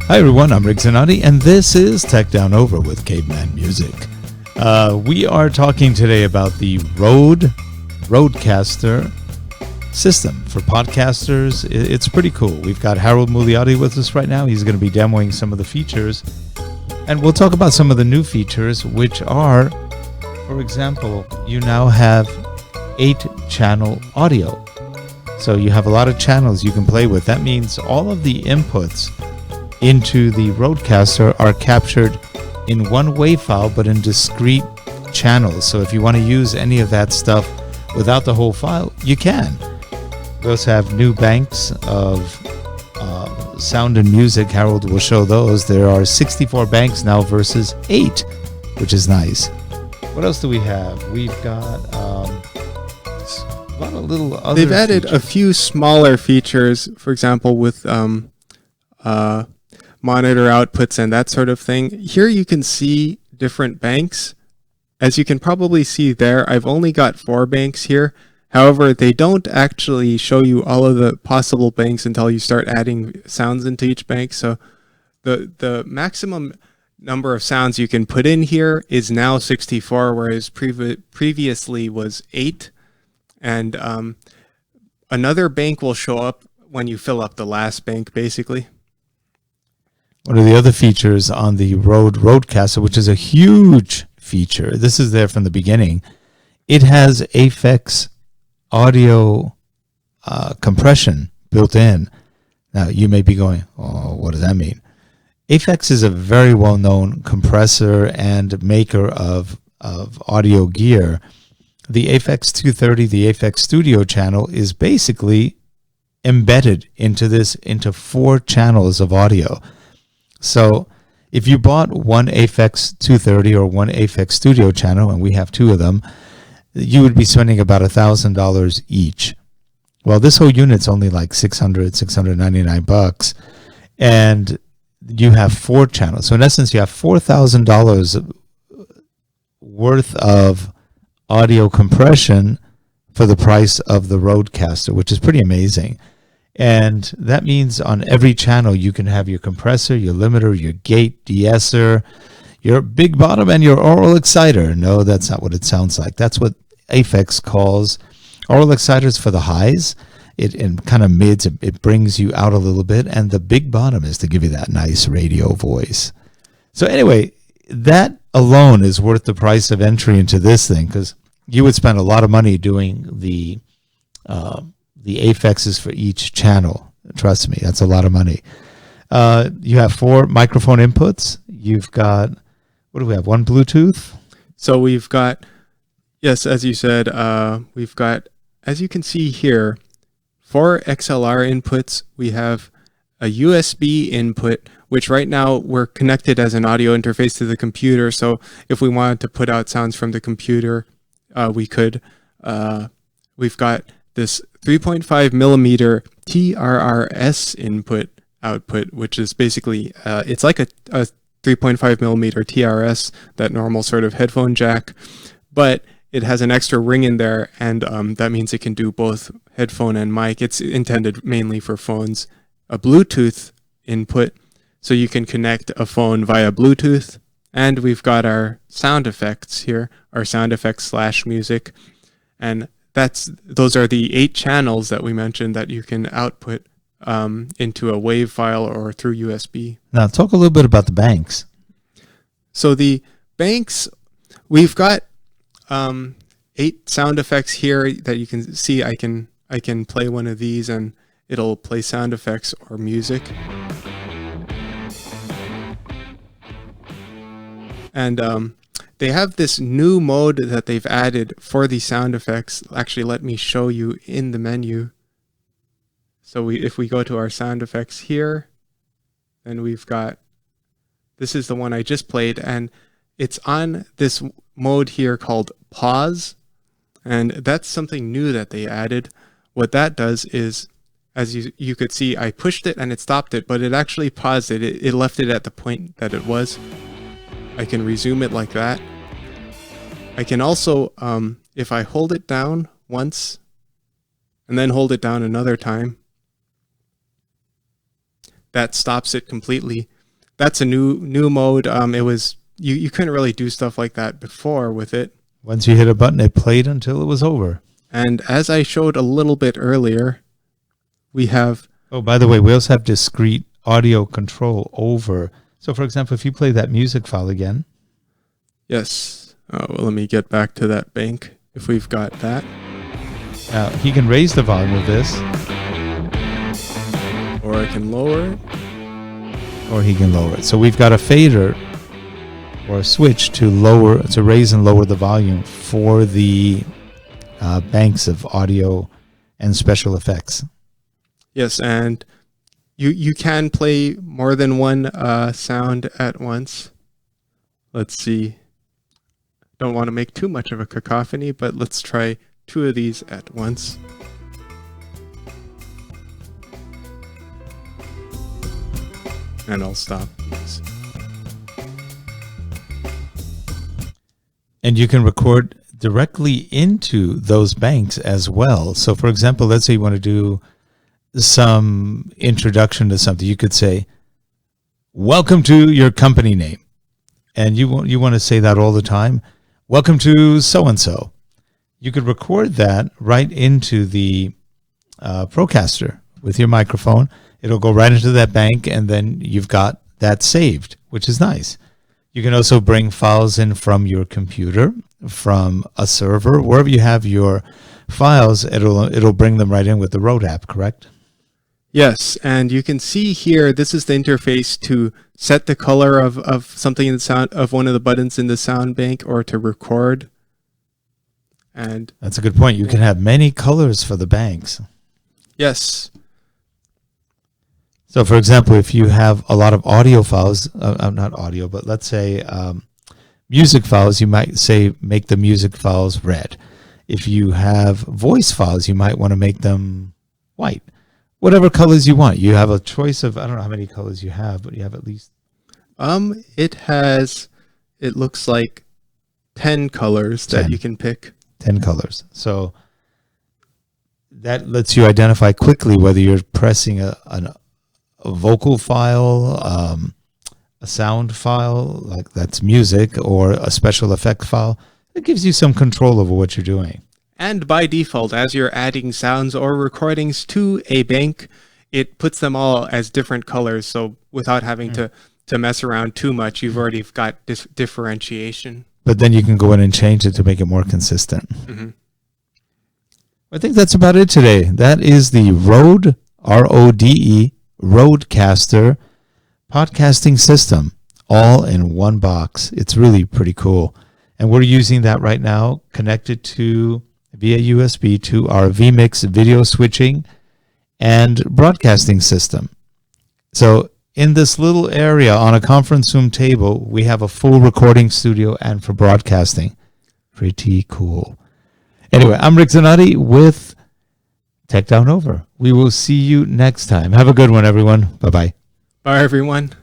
Hi everyone, I'm Rick Zanotti, and this is Tech Down Over with Caveman Music. We are talking today about the RODECaster system for podcasters. It's pretty cool. We've got Harold Muliati with us right now. He's going to be demoing some of the features, and we'll talk about some of the new features, which are, for example, you now have 8-channel audio. So you have a lot of channels you can play with. That means all of the inputs into the RODECaster are captured in one WAV file, but in discrete channels. So if you want to use any of that stuff without the whole file, you can. We also have new banks of sound and music. Harold will show those. There are 64 banks now versus 8, which is nice. What else do we have? We've got a lot of little other They've added features. a few smaller features, for example, with monitor outputs and that sort of thing. Here you can see different banks. As you can probably see there, I've only got 4 banks here. However, they don't actually show you all of the possible banks until you start adding sounds into each bank. So the maximum number of sounds you can put in here is now 64, whereas previously was 8. And another bank will show up when you fill up the last bank, basically. One of the other features on the RODECaster, which is a huge feature, this is there from the beginning, it has Aphex audio compression built in. Now, you may be going, oh, what does that mean? Aphex is a very well-known compressor and maker of audio gear. The Aphex 230, the Aphex Studio channel, is basically embedded into 4 channels of audio. So if you bought one Aphex 230 or one Aphex Studio channel, and we have 2 of them, you would be spending about $1,000 each. Well, this whole unit's only like $699, and you have 4 channels. So in essence, you have $4,000 worth of audio compression for the price of the RODECaster, which is pretty amazing. And that means on every channel you can have your compressor, your limiter, your gate, de-esser, your big bottom, and your oral exciter. No, that's not what it sounds like. That's what Aphex calls oral exciters for the highs. It in kind of mids, it brings you out a little bit, and the big bottom is to give you that nice radio voice. So anyway, that alone is worth the price of entry into this thing, because you would spend a lot of money doing the Aphexes for each channel. Trust me, that's a lot of money. You have 4 microphone inputs. You've got, what do we have? 1 Bluetooth. So we've got, yes, as you said, we've got, as you can see here, 4 XLR inputs. We have a USB input, which right now we're connected as an audio interface to the computer. So if we wanted to put out sounds from the computer, we could. We've got this 3.5 millimeter TRRS output, which is basically, it's like a 3.5 millimeter TRS, that normal sort of headphone jack, but it has an extra ring in there, and that means it can do both headphone and mic. It's intended mainly for phones. A Bluetooth input, so you can connect a phone via Bluetooth. And we've got our sound effects here, our sound effects / music, and those are the 8 channels that we mentioned that you can output into a WAV file or through USB. Now talk a little bit about the banks. So the banks, we've got 8 sound effects here that you can see. I can play one of these and it'll play sound effects or music. And they have this new mode that they've added for the sound effects. Actually, let me show you in the menu. So if we go to our sound effects here, then we've got, this is the one I just played, and it's on this mode here called pause. And that's something new that they added. What that does is, as you could see, I pushed it and it stopped it, but it actually paused it. It left it at the point that it was. I can resume it like that. I can also, if I hold it down once and then hold it down another time, that stops it completely. that's a new mode. It was you couldn't really do stuff like that before with it. Once you hit a button, it played until it was over. And as I showed a little bit earlier, we have... Oh, by the way, we also have discrete audio control over. So, for example, if you play that music file again. Yes. Well, let me get back to that bank if we've got that. Now, he can raise the volume of this. Or I can lower it. Or he can lower it. So we've got a fader or a switch to raise and lower the volume for the banks of audio and special effects. Yes, and you can play more than one sound at once. Let's see. Don't want to make too much of a cacophony, but let's try 2 of these at once. And I'll stop these. And you can record directly into those banks as well. So, for example, let's say you want to do some introduction to something. You could say, welcome to your company name. And you want to say that all the time. Welcome to so-and-so. You could record that right into the RODECaster with your microphone. It'll go right into that bank, and then you've got that saved, which is nice. You can also bring files in from your computer, from a server, wherever you have your files. It'll bring them right in with the RØDE app, correct? Yes, and you can see here, this is the interface to set the color of something in the sound of one of the buttons in the sound bank, or to record. And that's a good point. You can have many colors for the banks. Yes. So, for example, if you have a lot of audio files, not audio, but let's say music files, you might say make the music files red. If you have voice files, you might want to make them white. Whatever colors you want. You have a choice of, I don't know how many colors you have, but you have at least... It looks like 10 colors that you can pick. 10 colors. So that lets you identify quickly whether you're pressing a vocal file, a sound file, like that's music, or a special effect file. It gives you some control over what you're doing. And by default, as you're adding sounds or recordings to a bank, it puts them all as different colors. So without having to mess around too much, you've already got differentiation. But then you can go in and change it to make it more consistent. Mm-hmm. I think that's about it today. That is the RØDE, RODE, RODECaster podcasting system, all in one box. It's really pretty cool. And we're using that right now, connected to via USB to our vMix video switching and broadcasting system. So in this little area on a conference room table, we have a full recording studio and for broadcasting. Pretty cool. Anyway, I'm Rick Zanotti with Tech Down Over. We will see you next time. Have a good one, everyone. Bye-bye. Bye, everyone.